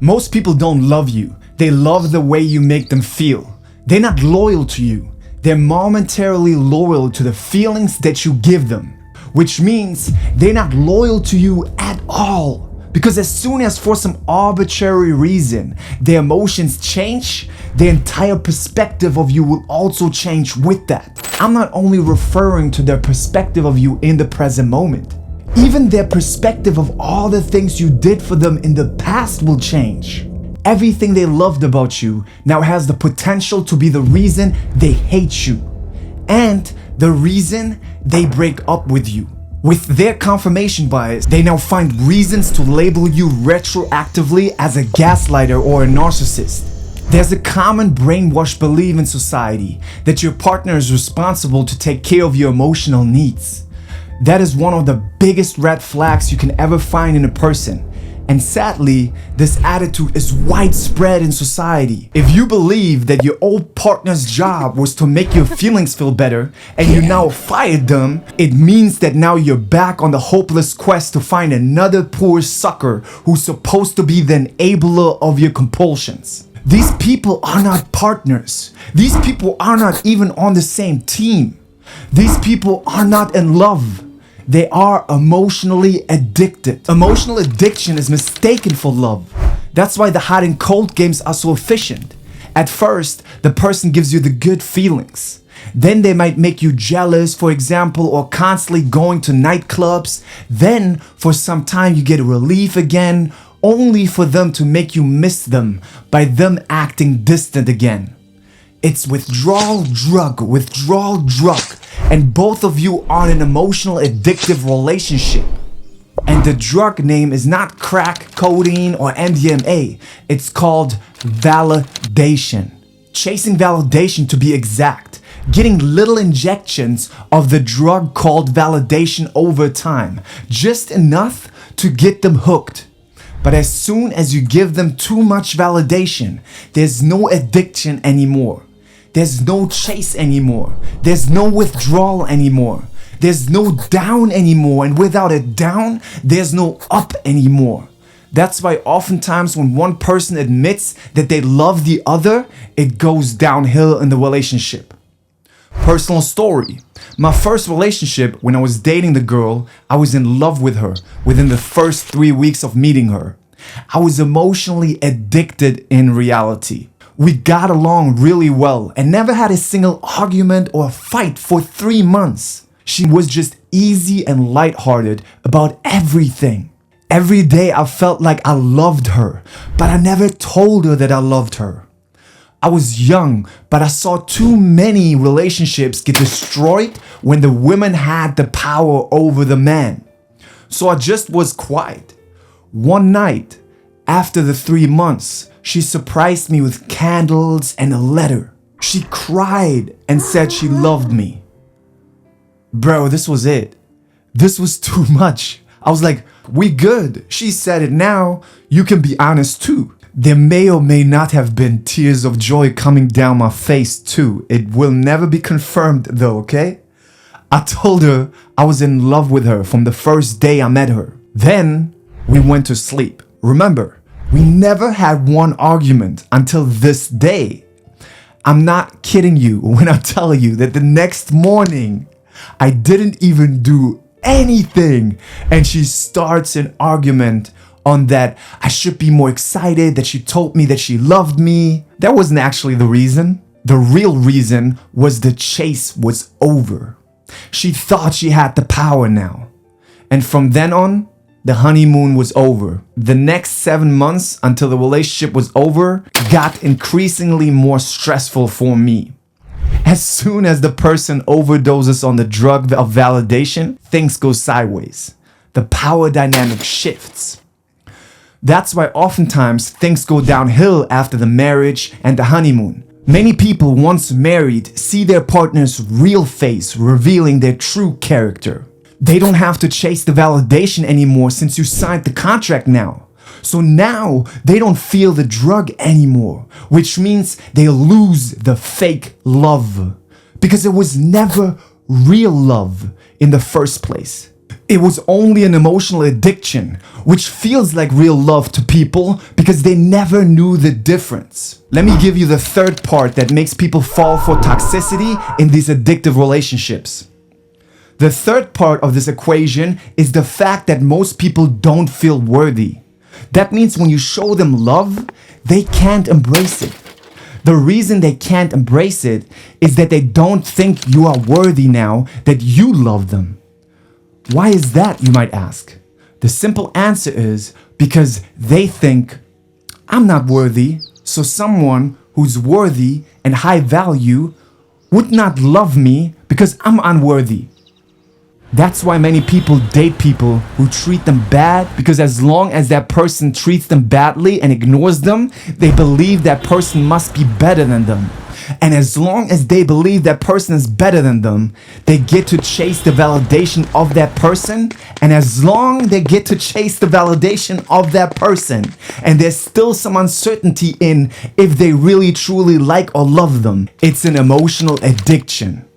Most people don't love you. They love the way you make them feel. They're not loyal to you. They're momentarily loyal to the feelings that you give them, which means they're not loyal to you at all. Because as soon as for some arbitrary reason their emotions change, their entire perspective of you will also change with that. I'm not only referring to their perspective of you in the present moment. Even their perspective of all the things you did for them in the past will change. Everything they loved about you now has the potential to be the reason they hate you and the reason they break up with you. With their confirmation bias, they now find reasons to label you retroactively as a gaslighter or a narcissist. There's a common brainwashed belief in society that your partner is responsible to take care of your emotional needs. That is one of the biggest red flags you can ever find in a person. And sadly, this attitude is widespread in society. If you believe that your old partner's job was to make your feelings feel better and you now fired them, it means that now you're back on the hopeless quest to find another poor sucker who's supposed to be the enabler of your compulsions. These people are not partners. These people are not even on the same team. These people are not in love. They are emotionally addicted. Emotional addiction is mistaken for love. That's why the hot and cold games are so efficient. At first, the person gives you the good feelings. Then they might make you jealous, for example, or constantly going to nightclubs. Then, for some time, you get relief again, only for them to make you miss them by them acting distant again. It's withdrawal drug, and both of you are in an emotional addictive relationship. And the drug name is not crack, codeine, or MDMA. It's called validation. Chasing validation to be exact. Getting little injections of the drug called validation over time. Just enough to get them hooked. But as soon as you give them too much validation, there's no addiction anymore. There's no chase anymore. There's no withdrawal anymore. There's no down anymore. And without a down, there's no up anymore. That's why oftentimes when one person admits that they love the other, it goes downhill in the relationship. Personal story. My first relationship, when I was dating the girl, I was in love with her within the first 3 weeks of meeting her. I was emotionally addicted in reality. We got along really well and never had a single argument or fight for 3 months. She was just easy and lighthearted about everything. Every day I felt like I loved her, but I never told her that I loved her. I was young, but I saw too many relationships get destroyed when the women had the power over the man. So I just was quiet. One night, after the 3 months, she surprised me with candles and a letter. She cried and said she loved me. Bro, this was it. This was too much. I was like, we good. She said it now. You can be honest too. There may or may not have been tears of joy coming down my face too. It will never be confirmed though, okay? I told her I was in love with her from the first day I met her. Then we went to sleep. Remember, we never had one argument until this day. I'm not kidding you when I tell you that the next morning, I didn't even do anything. And she starts an argument on that I should be more excited, that she told me that she loved me. That wasn't actually the reason. The real reason was the chase was over. She thought she had the power now. And from then on, the honeymoon was over. The next 7 months until the relationship was over got increasingly more stressful for me. As soon as the person overdoses on the drug of validation, things go sideways. The power dynamic shifts. That's why oftentimes things go downhill after the marriage and the honeymoon. Many people once married see their partner's real face revealing their true character. They don't have to chase the validation anymore since you signed the contract now. So now they don't feel the drug anymore, which means they lose the fake love because it was never real love in the first place. It was only an emotional addiction, which feels like real love to people because they never knew the difference. Let me give you the third part that makes people fall for toxicity in these addictive relationships. The third part of this equation is the fact that most people don't feel worthy. That means when you show them love, they can't embrace it. The reason they can't embrace it is that they don't think you are worthy now that you love them. Why is that, you might ask? The simple answer is because they think, I'm not worthy, so someone who's worthy and high value would not love me because I'm unworthy. That's why many people date people who treat them bad, because as long as that person treats them badly and ignores them, they believe that person must be better than them. And as long as they believe that person is better than them, they get to chase the validation of that person. And as long they get to chase the validation of that person, and there's still some uncertainty in if they really truly like or love them, it's an emotional addiction.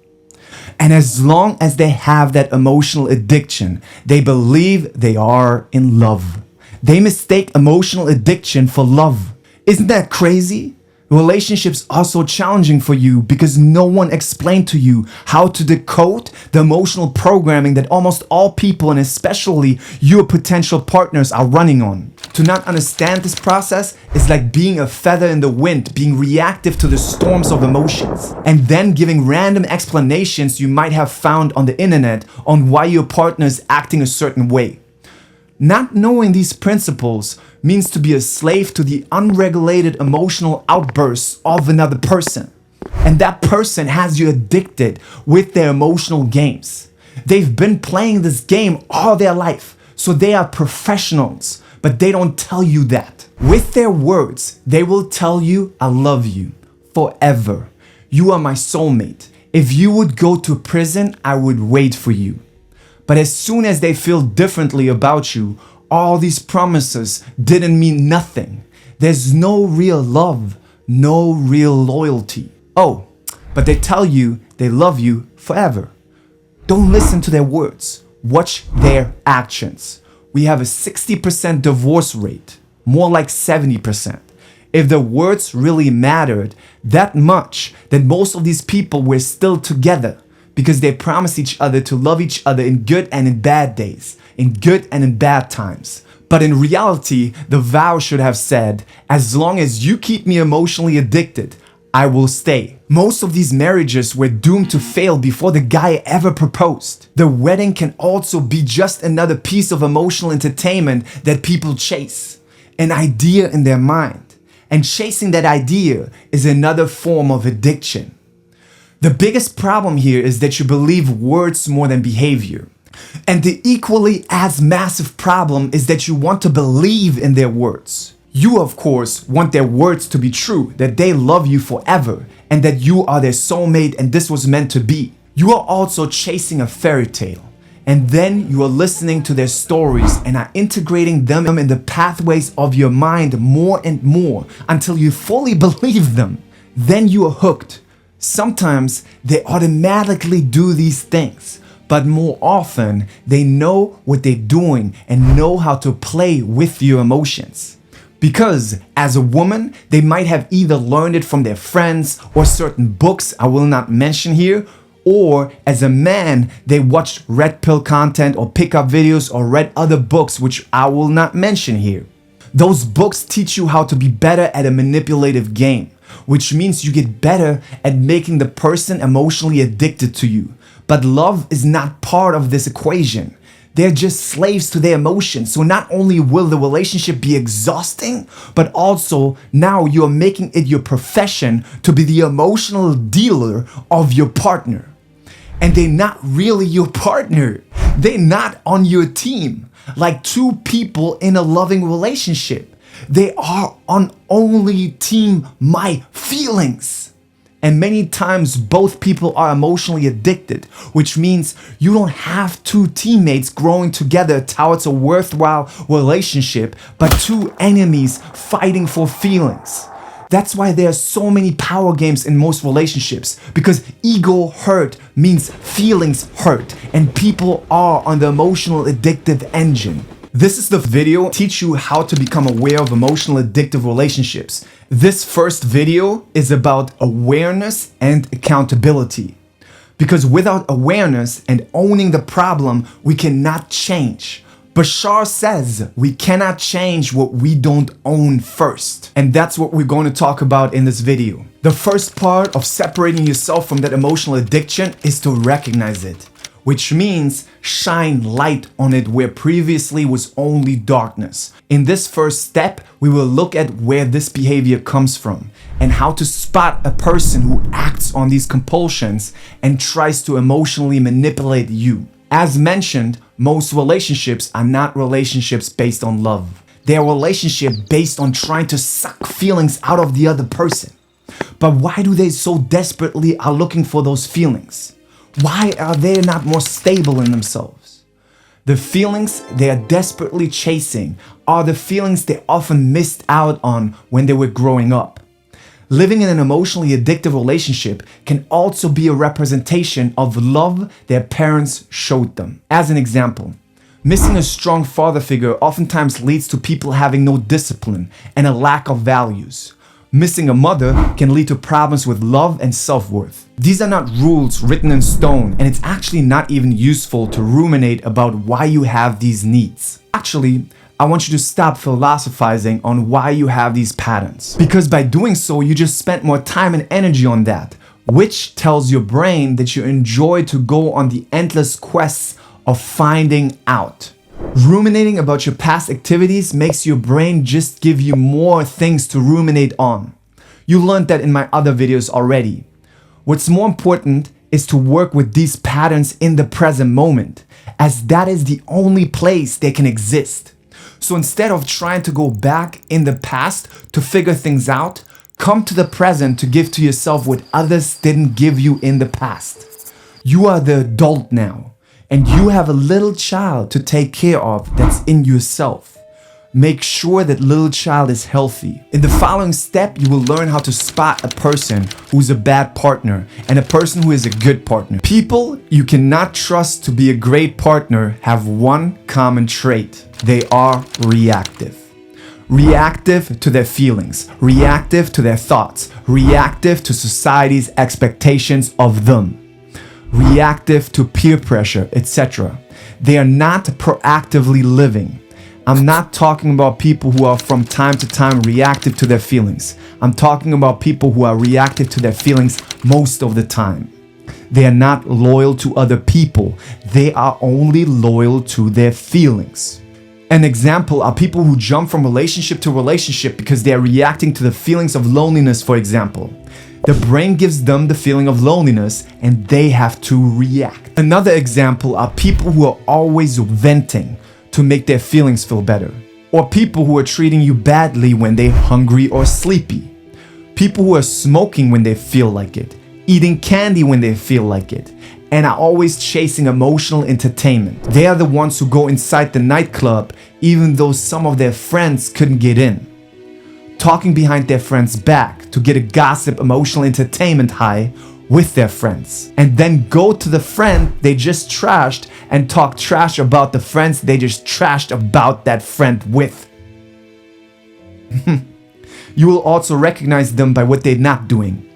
And as long as they have that emotional addiction, they believe they are in love. They mistake emotional addiction for love. Isn't that crazy? Relationships are so challenging for you because no one explained to you how to decode the emotional programming that almost all people, and especially your potential partners, are running on. To not understand this process is like being a feather in the wind, being reactive to the storms of emotions, and then giving random explanations you might have found on the internet on why your partner is acting a certain way. Not knowing these principles means to be a slave to the unregulated emotional outbursts of another person. And that person has you addicted with their emotional games. They've been playing this game all their life, so they are professionals, but they don't tell you that. With their words, they will tell you, I love you forever. You are my soulmate. If you would go to prison, I would wait for you. But as soon as they feel differently about you, all these promises didn't mean nothing. There's no real love, no real loyalty. Oh, but they tell you they love you forever. Don't listen to their words. Watch their actions. We have a 60% divorce rate, more like 70%. If the words really mattered that much, then most of these people were still together, because they promised each other to love each other in good and in bad days, in good and in bad times. But in reality, the vow should have said, as long as you keep me emotionally addicted, I will stay. Most of these marriages were doomed to fail before the guy ever proposed. The wedding can also be just another piece of emotional entertainment that people chase, an idea in their mind. And chasing that idea is another form of addiction. The biggest problem here is that you believe words more than behavior. And the equally as massive problem is that you want to believe in their words. You, of course, want their words to be true, that they love you forever, and that you are their soulmate and this was meant to be. You are also chasing a fairy tale. And then you are listening to their stories and are integrating them in the pathways of your mind more and more until you fully believe them. Then you are hooked. Sometimes they automatically do these things, but more often they know what they're doing and know how to play with your emotions. Because as a woman, they might have either learned it from their friends or certain books I will not mention here, or as a man, they watched red pill content or pickup videos or read other books which I will not mention here. Those books teach you how to be better at a manipulative game, which means you get better at making the person emotionally addicted to you. But love is not part of this equation. They're just slaves to their emotions. So not only will the relationship be exhausting, but also now you're making it your profession to be the emotional dealer of your partner. And they're not really your partner. They're not on your team. Like two people in a loving relationship. They are on only team my feelings. And many times both people are emotionally addicted, which means you don't have two teammates growing together towards a worthwhile relationship, but two enemies fighting for feelings. That's why there are so many power games in most relationships, because ego hurt means feelings hurt, and people are on the emotional addictive engine. This is the video to teach you how to become aware of emotional addictive relationships. This first video is about awareness and accountability. Because without awareness and owning the problem, we cannot change. Bashar says we cannot change what we don't own first. And that's what we're going to talk about in this video. The first part of separating yourself from that emotional addiction is to recognize it, which means shine light on it where previously was only darkness. In this first step, we will look at where this behavior comes from and how to spot a person who acts on these compulsions and tries to emotionally manipulate you. As mentioned, most relationships are not relationships based on love. They are relationships based on trying to suck feelings out of the other person. But why do they so desperately are looking for those feelings? Why are they not more stable in themselves? The feelings they are desperately chasing are the feelings they often missed out on when they were growing up. Living in an emotionally addictive relationship can also be a representation of love their parents showed them. As an example, missing a strong father figure oftentimes leads to people having no discipline and a lack of values. Missing a mother can lead to problems with love and self-worth. These are not rules written in stone, and it's actually not even useful to ruminate about why you have these needs. Actually, I want you to stop philosophizing on why you have these patterns. Because by doing so, you just spent more time and energy on that, which tells your brain that you enjoy to go on the endless quests of finding out. Ruminating about your past activities makes your brain just give you more things to ruminate on. You learned that in my other videos already. What's more important is to work with these patterns in the present moment, as that is the only place they can exist. So instead of trying to go back in the past to figure things out, come to the present to give to yourself what others didn't give you in the past. You are the adult now, and you have a little child to take care of that's in yourself. Make sure that little child is healthy. In the following step, you will learn how to spot a person who's a bad partner and a person who is a good partner. People you cannot trust to be a great partner have one common trait. They are reactive. Reactive to their feelings, reactive to their thoughts, reactive to society's expectations of them, reactive to peer pressure, etc. They are not proactively living. I'm not talking about people who are from time to time reactive to their feelings. I'm talking about people who are reactive to their feelings most of the time. They are not loyal to other people. They are only loyal to their feelings. An example are people who jump from relationship to relationship because they are reacting to the feelings of loneliness, for example. The brain gives them the feeling of loneliness and they have to react. Another example are people who are always venting to make their feelings feel better. Or people who are treating you badly when they're hungry or sleepy. People who are smoking when they feel like it, eating candy when they feel like it, and are always chasing emotional entertainment. They are the ones who go inside the nightclub even though some of their friends couldn't get in. Talking behind their friends' back to get a gossip emotional entertainment high with their friends, and then go to the friend they just trashed and talk trash about the friends they just trashed about that friend with. You will also recognize them by what they're not doing.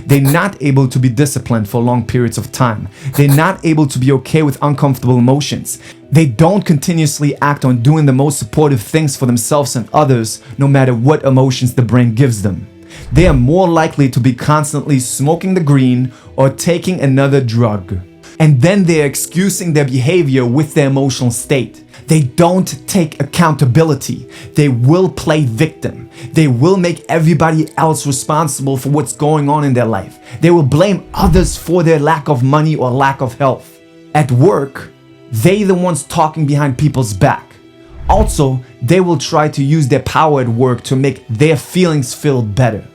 They're not able to be disciplined for long periods of time. They're not able to be okay with uncomfortable emotions. They don't continuously act on doing the most supportive things for themselves and others, no matter what emotions the brain gives them. They are more likely to be constantly smoking the green or taking another drug. And then they're excusing their behavior with their emotional state. They don't take accountability. They will play victim. They will make everybody else responsible for what's going on in their life. They will blame others for their lack of money or lack of health. At work, they're the ones talking behind people's back. Also, they will try to use their power at work to make their feelings feel better.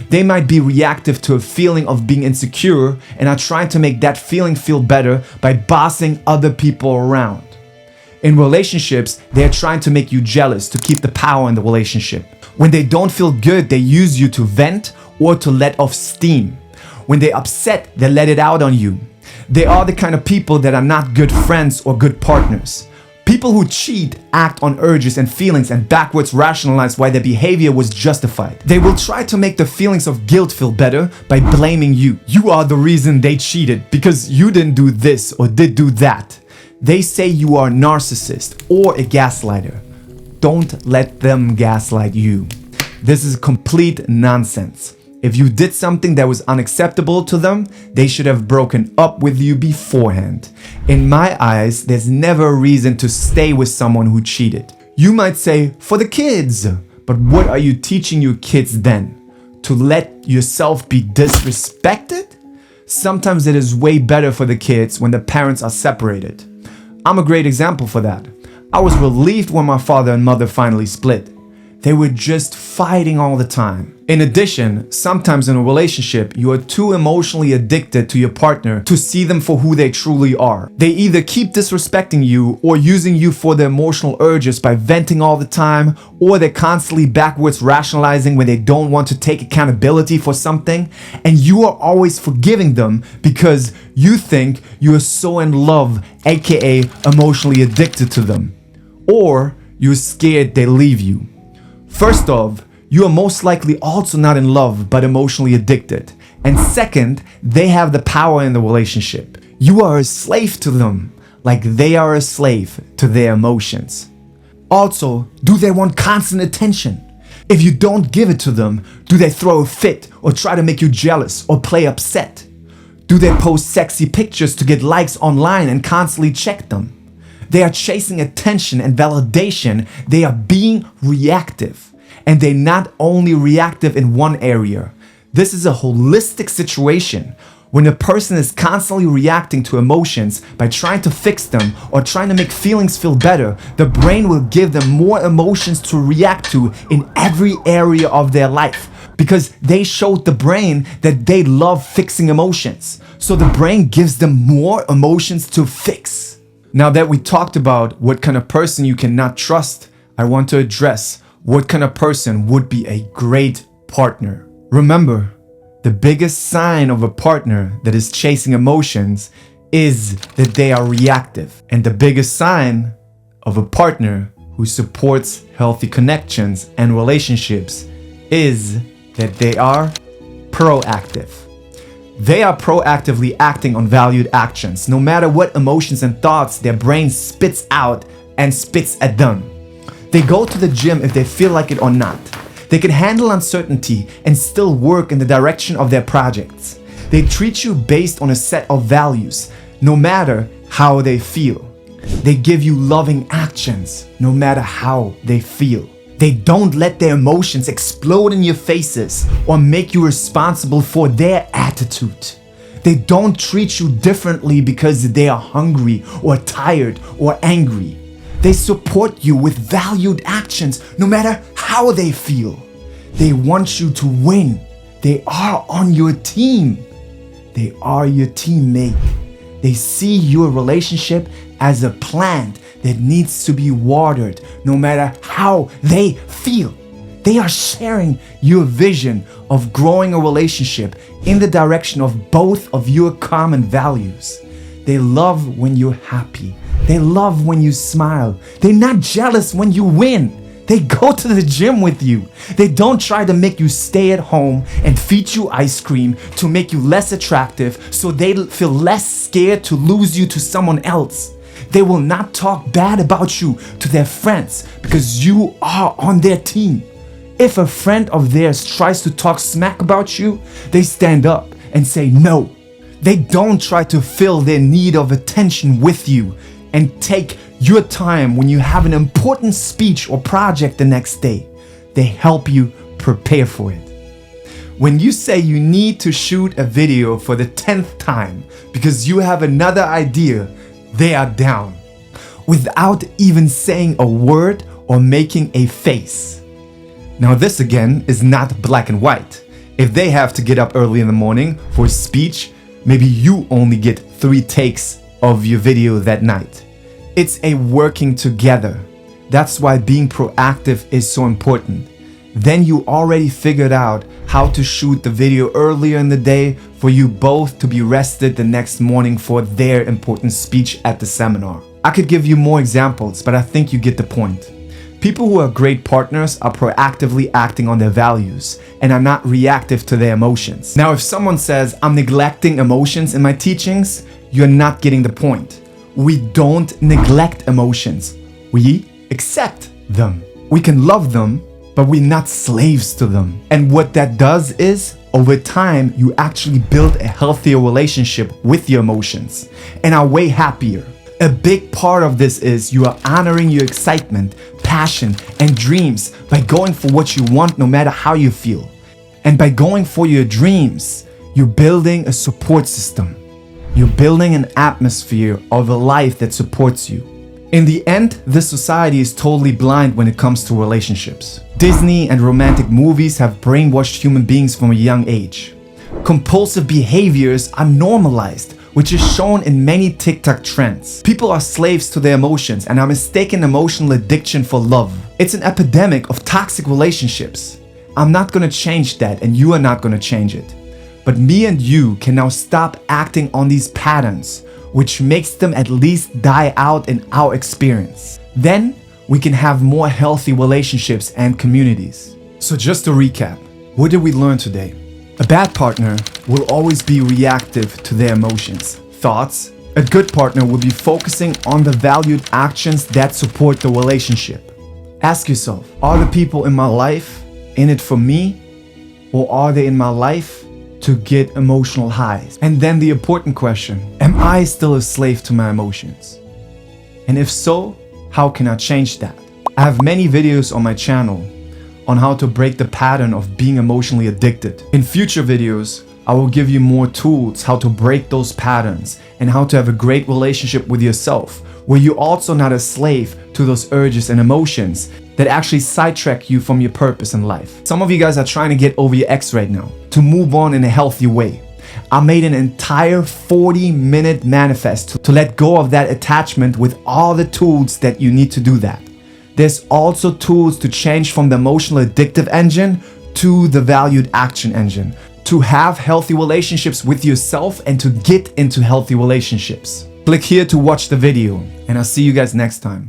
They might be reactive to a feeling of being insecure and are trying to make that feeling feel better by bossing other people around. In relationships, they're trying to make you jealous to keep the power in the relationship. When they don't feel good, they use you to vent or to let off steam. When they're upset, they let it out on you. They are the kind of people that are not good friends or good partners. People who cheat act on urges and feelings and backwards rationalize why their behavior was justified. They will try to make the feelings of guilt feel better by blaming you. You are the reason they cheated because you didn't do this or did do that. They say you are a narcissist or a gaslighter. Don't let them gaslight you. This is complete nonsense. If you did something that was unacceptable to them, they should have broken up with you beforehand. In my eyes, there's never a reason to stay with someone who cheated. You might say, for the kids. But what are you teaching your kids then? To let yourself be disrespected? Sometimes it is way better for the kids when the parents are separated. I'm a great example for that. I was relieved when my father and mother finally split. They were just fighting all the time. In addition, sometimes in a relationship, you are too emotionally addicted to your partner to see them for who they truly are. They either keep disrespecting you or using you for their emotional urges by venting all the time, or they're constantly backwards rationalizing when they don't want to take accountability for something, and you are always forgiving them because you think you are so in love, aka emotionally addicted to them. Or you're scared they leave you. First off, you are most likely also not in love but emotionally addicted. And second, they have the power in the relationship. You are a slave to them, like they are a slave to their emotions. Also, do they want constant attention? If you don't give it to them, do they throw a fit or try to make you jealous or play upset? Do they post sexy pictures to get likes online and constantly check them? They are chasing attention and validation. They are being reactive. And they're not only reactive in one area. This is a holistic situation. When a person is constantly reacting to emotions by trying to fix them or trying to make feelings feel better, the brain will give them more emotions to react to in every area of their life. Because they showed the brain that they love fixing emotions. So the brain gives them more emotions to fix. Now that we talked about what kind of person you cannot trust, I want to address what kind of person would be a great partner. Remember, the biggest sign of a partner that is chasing emotions is that they are reactive. And the biggest sign of a partner who supports healthy connections and relationships is that they are proactive. They are proactively acting on valued actions, no matter what emotions and thoughts their brain spits out and spits at them. They go to the gym if they feel like it or not. They can handle uncertainty and still work in the direction of their projects. They treat you based on a set of values, no matter how they feel. They give you loving actions, no matter how they feel. They don't let their emotions explode in your faces or make you responsible for their attitude. They don't treat you differently because they are hungry or tired or angry. They support you with valued actions no matter how they feel. They want you to win. They are on your team. They are your teammate. They see your relationship as a plant that needs to be watered no matter how they feel. They are sharing your vision of growing a relationship in the direction of both of your common values. They love when you're happy. They love when you smile. They're not jealous when you win. They go to the gym with you. They don't try to make you stay at home and feed you ice cream to make you less attractive so they feel less scared to lose you to someone else. They will not talk bad about you to their friends because you are on their team. If a friend of theirs tries to talk smack about you, they stand up and say no. They don't try to fill their need of attention with you and take your time when you have an important speech or project the next day. They help you prepare for it. When you say you need to shoot a video for the 10th time because you have another idea, they are down, without even saying a word or making a face. Now this again is not black and white. If they have to get up early in the morning for a speech, maybe you only get 3 takes of your video that night. It's a working together. That's why being proactive is so important. Then you already figured out how to shoot the video earlier in the day for you both to be rested the next morning for their important speech at the seminar. I could give you more examples, but I think you get the point. People who are great partners are proactively acting on their values and are not reactive to their emotions. Now, if someone says, I'm neglecting emotions in my teachings, you're not getting the point. We don't neglect emotions. We accept them. We can love them, but we're not slaves to them. And what that does is, over time, you actually build a healthier relationship with your emotions and are way happier. A big part of this is you are honoring your excitement, passion, and dreams by going for what you want no matter how you feel. And by going for your dreams, you're building a support system. You're building an atmosphere of a life that supports you. In the end, this society is totally blind when it comes to relationships. Disney and romantic movies have brainwashed human beings from a young age. Compulsive behaviors are normalized, which is shown in many TikTok trends. People are slaves to their emotions and are mistaken emotional addiction for love. It's an epidemic of toxic relationships. I'm not gonna change that, and you are not gonna change it. But me and you can now stop acting on these patterns, which makes them at least die out in our experience. Then we can have more healthy relationships and communities. So just to recap, what did we learn today? A bad partner will always be reactive to their emotions, thoughts. A good partner will be focusing on the valued actions that support the relationship. Ask yourself, are the people in my life in it for me, or are they in my life to get emotional highs? And then the important question, am I still a slave to my emotions? And if so, how can I change that? I have many videos on my channel on how to break the pattern of being emotionally addicted. In future videos, I will give you more tools how to break those patterns and how to have a great relationship with yourself, where you're also not a slave to those urges and emotions that actually sidetrack you from your purpose in life. Some of you guys are trying to get over your ex right now, to move on in a healthy way. I made an entire 40-minute manifest to let go of that attachment with all the tools that you need to do that. There's also tools to change from the emotional addictive engine to the valued action engine, to have healthy relationships with yourself and to get into healthy relationships. Click here to watch the video, and I'll see you guys next time.